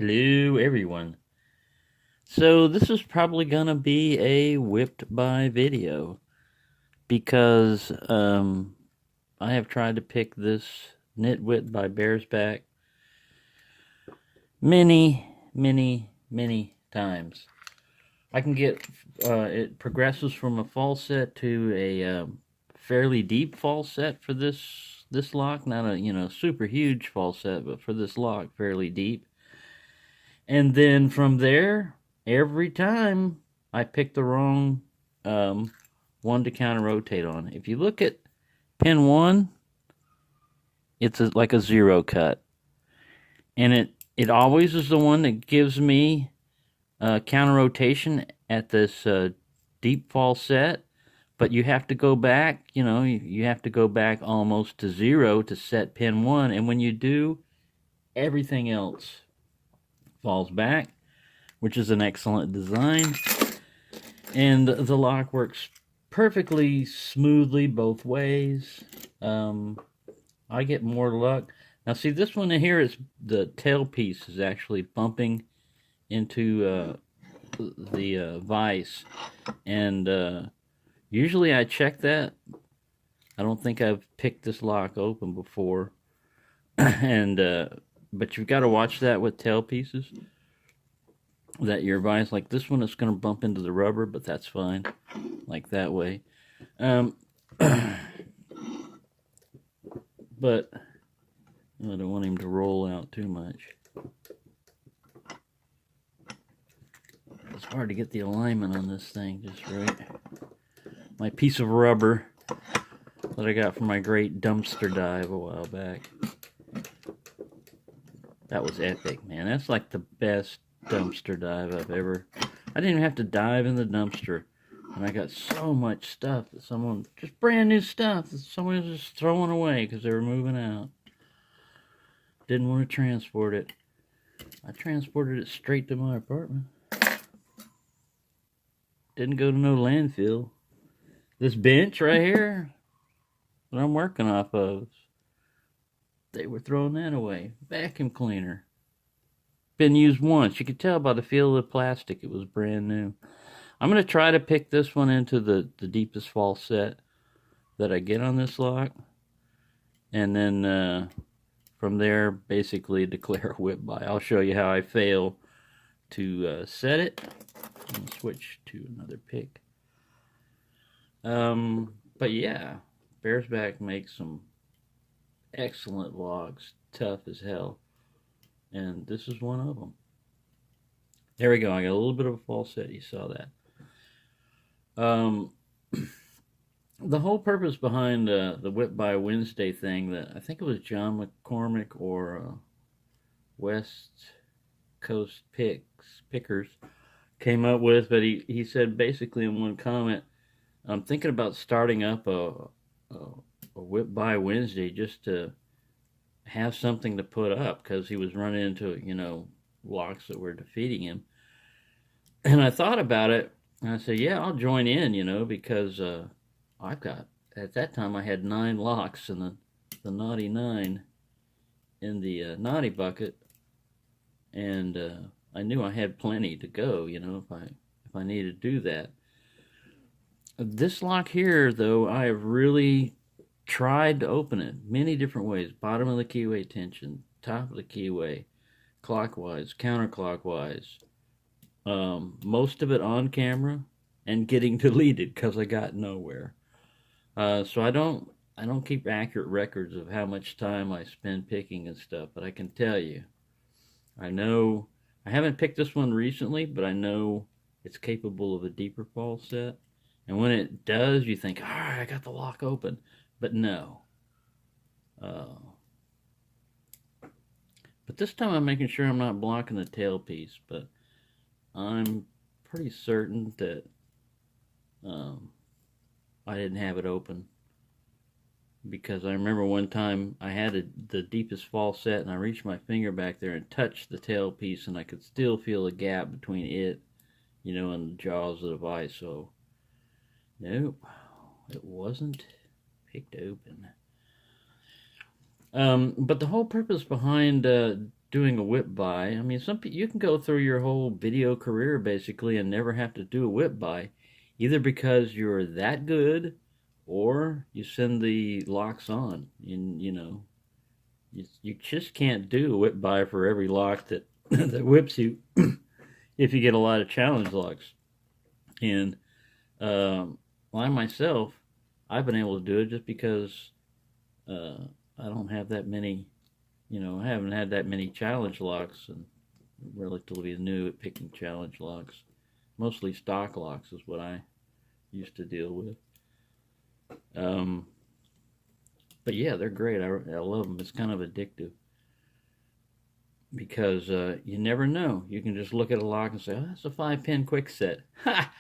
Hello, everyone. So this is probably gonna be a whipped by video because I have tried to pick this nitwit by Bearsback many times. I can get it progresses from a false set to a fairly deep false set for this lock. Not a super huge false set, but for this lock, fairly deep. And then from there, every time I pick the wrong one to counter rotate on. If you look at pin one, it's like a zero cut, and it always is the one that gives me counter rotation at this deep fall set. But you have to go back, you have to go back almost to zero to set pin one, and when you do, everything else falls back, which is an excellent design. And the lock works perfectly smoothly both ways. I get more luck. Now see, this one here is the tailpiece is actually bumping into the vise. And usually I check that. I don't think I've picked this lock open before. and But you've got to watch that with tailpieces. That your vise, like this one, is going to bump into the rubber, but that's fine, like that way. But I don't want him to roll out too much. It's hard to get the alignment on this thing just right. My piece of rubber that I got from my great dumpster dive a while back. That was epic, man. That's like the best dumpster dive I've ever. I didn't even have to dive in the dumpster, and I got so much stuff that someone, just brand new stuff that someone was just throwing away because they were moving out. Didn't want to transport it. I transported it straight to my apartment. Didn't go to no landfill. This bench right here that I'm working off of, they were throwing that away. Vacuum cleaner. Been used once. You could tell by the feel of the plastic it was brand new. I'm going to try to pick this one into the deepest fall set that I get on this lock. And then from there, basically declare a whip by. I'll show you how I fail to set it. And switch to another pick. But yeah, Bearsback makes some excellent logs. Tough as hell. And this is one of them. There we go. I got a little bit of a false set. You saw that. The whole purpose behind the Whip by Wednesday thing, that I think it was John McCormick or West Coast Pickers came up with, but he said basically in one comment, I'm thinking about starting up a Whip by Wednesday just to have something to put up, because he was running into locks that were defeating him. And I thought about it, and I said, yeah, I'll join in, because I've got, at that time I had 9 locks in the naughty 9 in the naughty bucket, and I knew I had plenty to go, if I needed to do that. This lock here, though, I have really tried to open it many different ways. Bottom of the keyway tension, top of the keyway, clockwise, counterclockwise. Most of it on camera and getting deleted because I got nowhere. So I don't keep accurate records of how much time I spend picking and stuff, but I can tell you, I know I haven't picked this one recently, but I know it's capable of a deeper fall set. And when it does, you think, all right, I got the lock open. But no. But this time I'm making sure I'm not blocking the tailpiece, but I'm pretty certain that I didn't have it open, because I remember one time I had the deepest fall set, and I reached my finger back there and touched the tailpiece, and I could still feel a gap between it, and the jaws of the vise. So nope, it wasn't picked open. But the whole purpose behind doing a whip buy. I mean, you can go through your whole video career basically and never have to do a whip buy, either because you're that good, or you send the locks on. And you just can't do a whip buy for every lock that that whips you if you get a lot of challenge locks. And I myself, I've been able to do it just because I don't have that many. I haven't had that many challenge locks, and relatively new at picking challenge locks. Mostly stock locks is what I used to deal with. Um, but yeah, they're great. I love them. It's kind of addictive because you never know. You can just look at a lock and say, "Oh, that's a 5-pin quick set." Ha!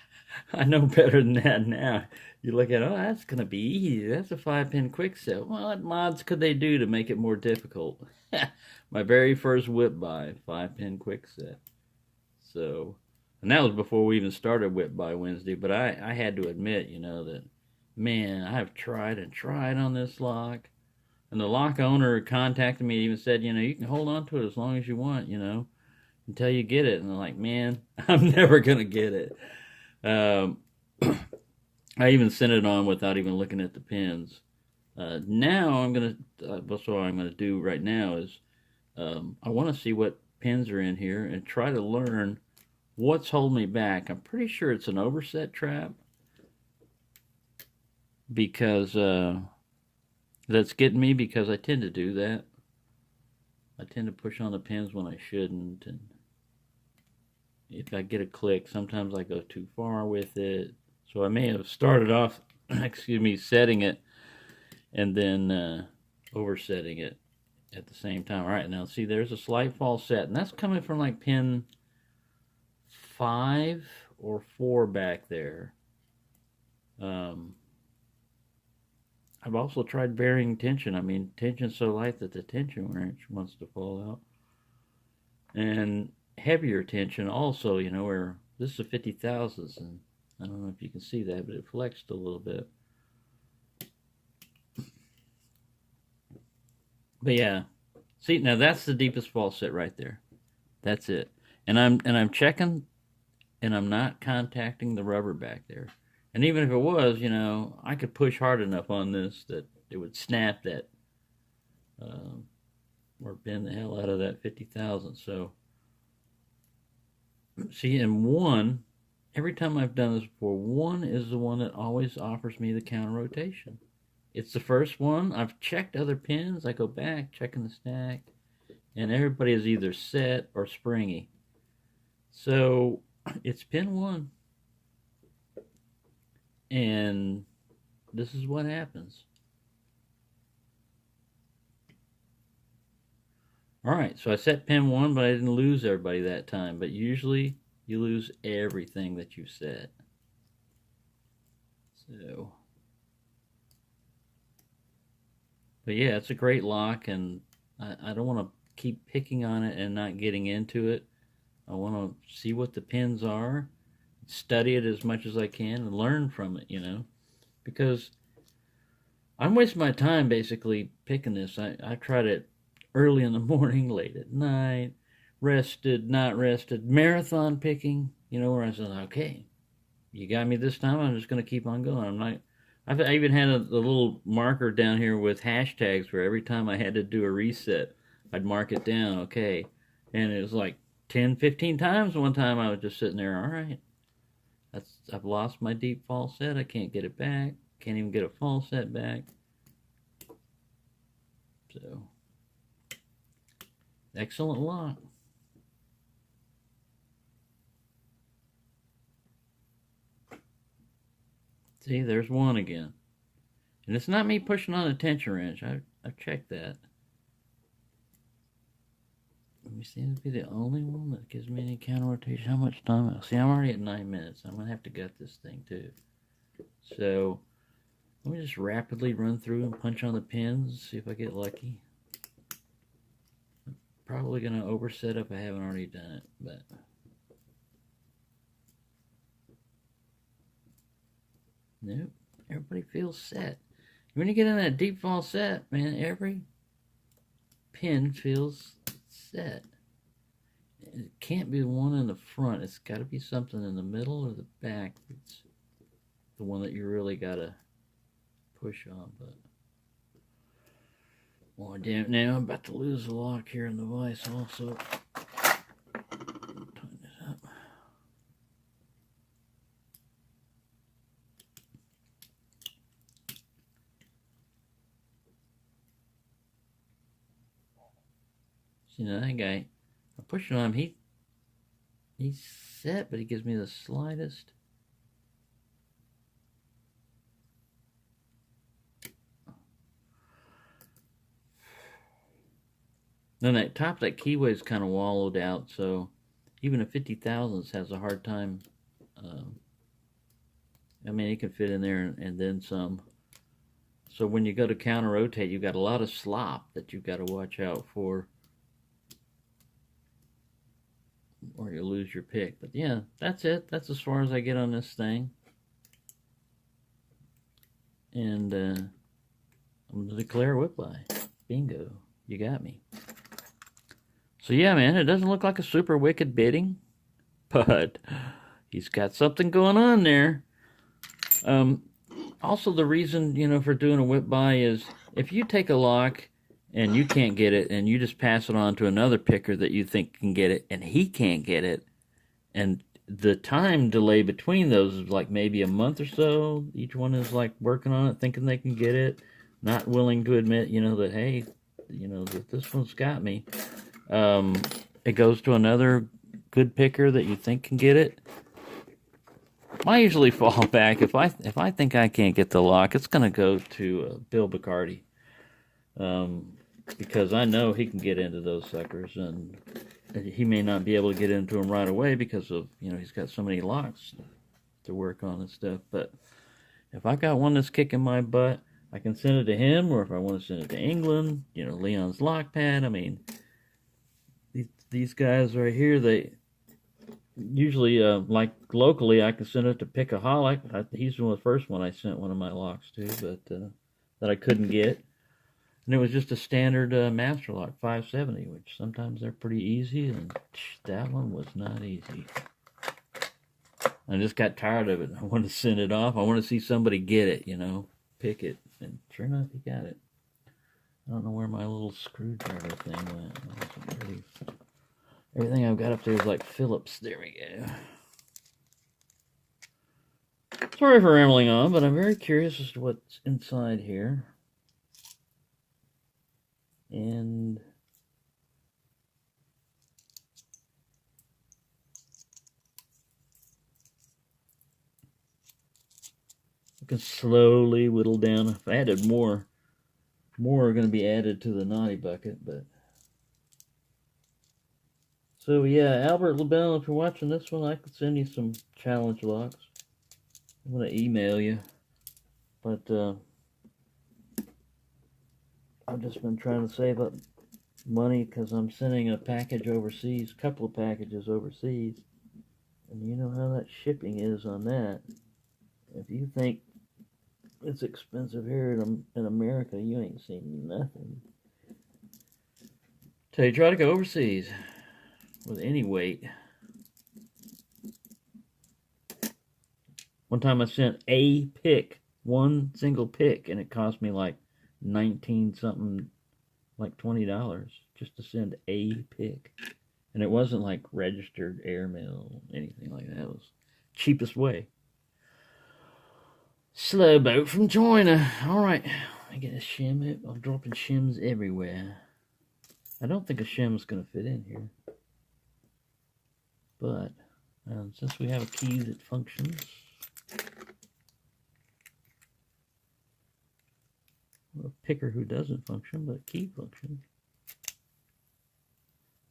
I know better than that now. You look at, oh, that's gonna be easy. That's a 5-pin quick set. What mods could they do to make it more difficult? My very first whip buy, 5-pin quick set. So, and that was before we even started Whip by Wednesday. But I had to admit, that, man, I've tried and tried on this lock. And the lock owner contacted me and even said, you can hold on to it as long as you want, until you get it. And I'm like, man, I'm never going to get it. I even sent it on without even looking at the pins. Now that's what I'm gonna do right now is I want to see what pins are in here and try to learn what's holding me back. I'm pretty sure it's an overset trap because that's getting me, because I tend to do that. I tend to push on the pins when I shouldn't, and if I get a click, sometimes I go too far with it. So I may have started off, setting it and then oversetting it at the same time. All right, now see, there's a slight false set, and that's coming from like pin 5 or 4 back there. I've also tried varying tension. I mean, tension's so light that the tension wrench wants to fall out. And heavier tension also, where this is a 50 thousandths, and I don't know if you can see that, but it flexed a little bit. But yeah, see, now that's the deepest false set right there. That's it. And I'm checking, and I'm not contacting the rubber back there. And even if it was, I could push hard enough on this that it would snap that, or bend the hell out of that 50 thousandths. So, see, and 1, every time I've done this before, 1 is the one that always offers me the counter rotation. It's the first one. I've checked other pins. I go back, checking the stack, and everybody is either set or springy. So it's pin 1. And this is what happens. All right, so I set pin 1, but I didn't lose everybody that time. But usually you lose everything that you set. So, but yeah, it's a great lock, and I don't want to keep picking on it and not getting into it. I want to see what the pins are, study it as much as I can, and learn from it, because I'm wasting my time basically picking this. I tried it early in the morning, late at night, rested, not rested, marathon picking, where I said, okay, you got me this time, I'm just going to keep on going. I even had a little marker down here with hashtags where every time I had to do a reset, I'd mark it down, okay. And it was like 10, 15 times one time I was just sitting there, all right, I've lost my deep false set, I can't get it back, can't even get a false set back. So, excellent lock. See, there's 1 again. And it's not me pushing on a tension wrench. I've checked that. Let me see, it'll be the only one that gives me any counter rotation. How much time? See, I'm already at 9 minutes. I'm going to have to gut this thing too. So, let me just rapidly run through and punch on the pins, see if I get lucky. I'm probably going to overset if I haven't already done it, but nope, everybody feels set. When you get in that deep false set, man, every pin feels set. It can't be the one in the front. It's got to be something in the middle or the back. It's the one that you really got to push on. But oh, damn it, now I'm about to lose the lock here in the vise also. Tighten this up. See, now that guy, I'm pushing on him, he's set, but he gives me the slightest. Then that top of that keyway is kind of wallowed out, so even a 50 thousandths has a hard time. I mean, it can fit in there and then some. So when you go to counter rotate, you've got a lot of slop that you've got to watch out for, or you lose your pick. But yeah, that's it. That's as far as I get on this thing. And I'm going to declare whip by. Bingo. You got me. So yeah, man, it doesn't look like a super wicked bidding, but he's got something going on there. Also, the reason, you know, for doing a whip by is if you take a lock and you can't get it and you just pass it on to another picker that you think can get it and he can't get it, and the time delay between those is like maybe a month or so. Each one is like working on it, thinking they can get it, not willing to admit, you know, that, hey, you know, that this one's got me. It goes to another good picker that you think can get it. I usually fall back if I think I can't get the lock, it's going to go to Bill Bacardi, because I know he can get into those suckers, and he may not be able to get into them right away because of, you know, he's got so many locks to work on and stuff. But if I got one that's kicking my butt, I can send it to him, or if I want to send it to England, you know, Leon's Lock Pad. I mean, these guys right here, they usually, like locally, I can send it to Pickaholic. He's the first one I sent one of my locks to, but that I couldn't get. And it was just a standard master lock, 570, which sometimes they're pretty easy, and that one was not easy. I just got tired of it. I wanted to send it off. I want to see somebody get it, you know, pick it. And sure enough, he got it. I don't know where my little screwdriver thing went. Everything I've got up there is like Phillips. There we go. Sorry for rambling on, but I'm very curious as to what's inside here. And I can slowly whittle down. If I added more are going to be added to the naughty bucket, but so yeah, Albert LaBelle, if you're watching this one, I could send you some challenge locks. I'm going to email you, but I've just been trying to save up money because I'm sending a package overseas, a couple of packages overseas, and you know how that shipping is on that. If you think it's expensive here in America, you ain't seen nothing. So you try to go overseas with any weight. One time I sent a pick, one single pick, and it cost me like 19 something, like $20 just to send a pick. And it wasn't like registered airmail, anything like that. It was cheapest way. Slow boat from China. Alright, I get a shim. I'm dropping shims everywhere. I don't think a shim's going to fit in here. But since we have a key that functions, a picker who doesn't function, but a key functions.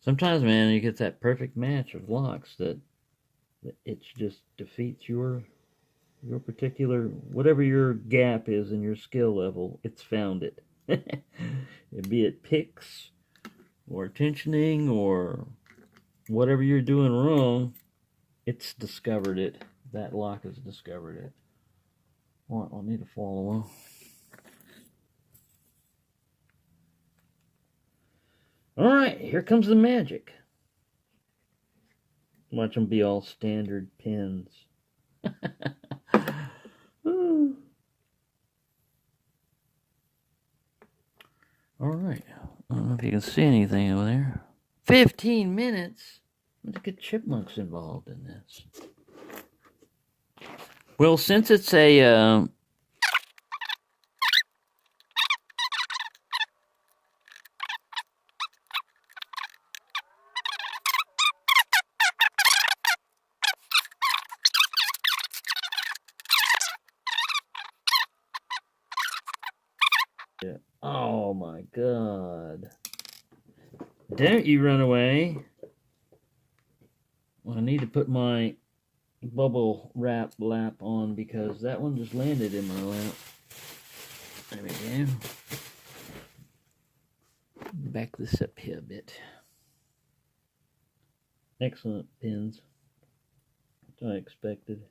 Sometimes, man, you get that perfect match of locks that it just defeats your particular, whatever your gap is in your skill level, it's found it. Be it picks or tensioning or whatever you're doing wrong, it's discovered it. That lock has discovered it. Well, I'll need to follow. Alright, here comes the magic. Watch them be all standard pins. Alright, I don't know if you can see anything over there. 15 minutes? Look at chipmunks involved in this. Well, since it's a oh my god. Don't you run away. Well, I need to put my bubble wrap lap on because that one just landed in my lap. There we go. Back this up here a bit. Excellent pins. What I expected.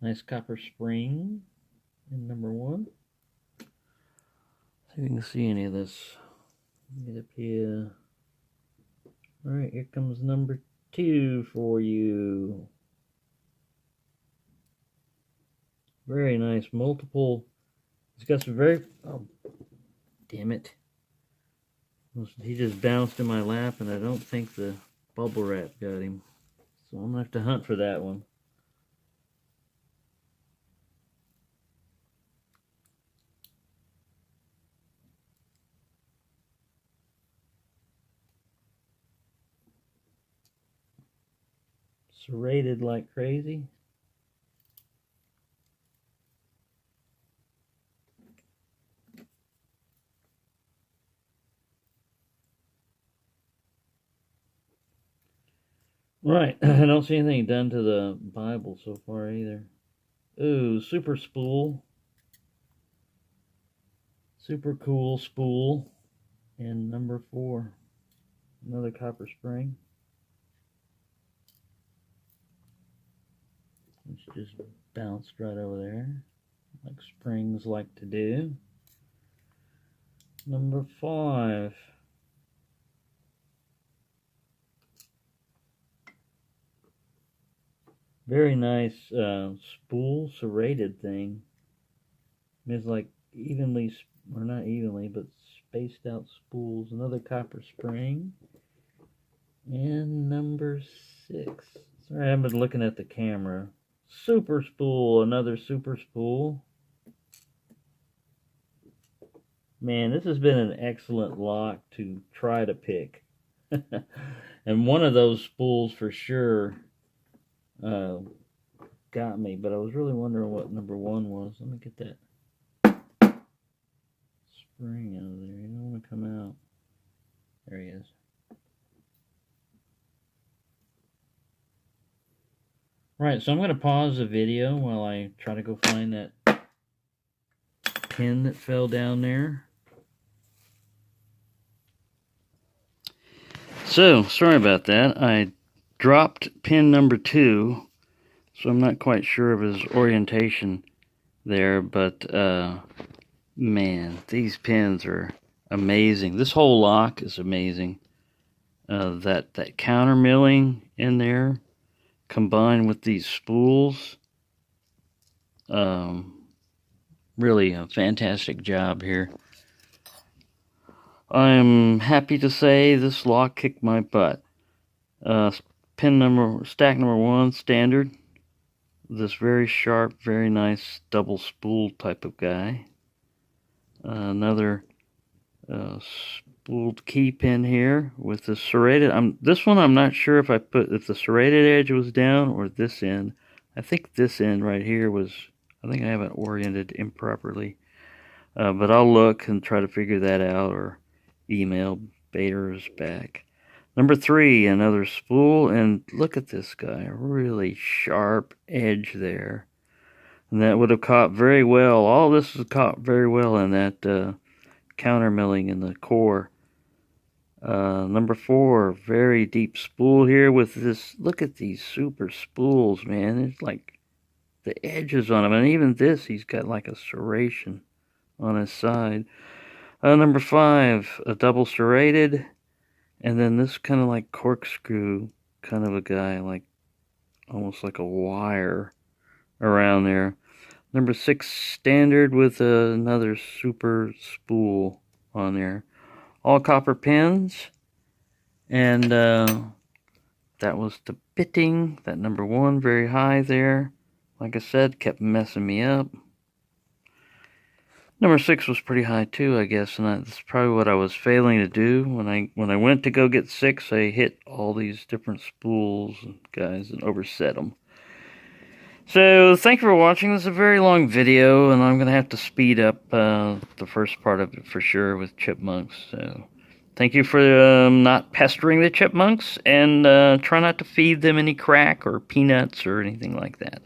Nice copper spring in number 1. See if you can see any of this. Get up here. Alright, here comes number 2 for you. Very nice. Multiple. It's got some very... Oh, damn it. He just bounced in my lap, and I don't think the bubble wrap got him. So I'm going to have to hunt for that one. Serrated like crazy. Right, I don't see anything done to the Bible so far either. Ooh, super spool. Super cool spool. And number 4. Another copper spring. Which just bounced right over there. Like springs like to do. Number 5. Very nice spool serrated thing. It's like evenly, or not evenly, but spaced out spools. Another copper spring. And number 6. Sorry, I've been looking at the camera. Super spool, another super spool. Man, this has been an excellent lock to try to pick. And one of those spools for sure got me, but I was really wondering what number 1 was. Let me get that spring out of there. You don't want to come out. There he is. Right, so I'm going to pause the video while I try to go find that pin that fell down there. So, sorry about that. I dropped pin number 2, so I'm not quite sure of his orientation there, but man, these pins are amazing. This whole lock is amazing. That counter milling in there, combined with these spools, really a fantastic job here. I'm happy to say this lock kicked my butt. Stack number 1, standard. This very sharp, very nice double spool type of guy. Another spooled key pin here with the serrated. This one I'm not sure if the serrated edge was down or this end. I think this end right here was. I think I have it oriented improperly. But I'll look and try to figure that out or email Bearsback. Number 3, another spool, and look at this guy, a really sharp edge there. And that would have caught very well. All this is caught very well in that counter milling in the core. Number 4, very deep spool here with this. Look at these super spools, man. It's like the edges on them, and even this, he's got like a serration on his side. Number 5, a double serrated, and then this kind of like corkscrew kind of a guy, like almost like a wire around there. Number 6, standard with another super spool on there. All copper pins, and that was the bitting. That number 1, very high there. Like I said, kept messing me up. Number 6 was pretty high too, I guess, and that's probably what I was failing to do. When I went to go get 6, I hit all these different spools, guys, and overset them. So, thank you for watching. This is a very long video, and I'm going to have to speed up the first part of it for sure with chipmunks. So, thank you for not pestering the chipmunks, and try not to feed them any crack or peanuts or anything like that.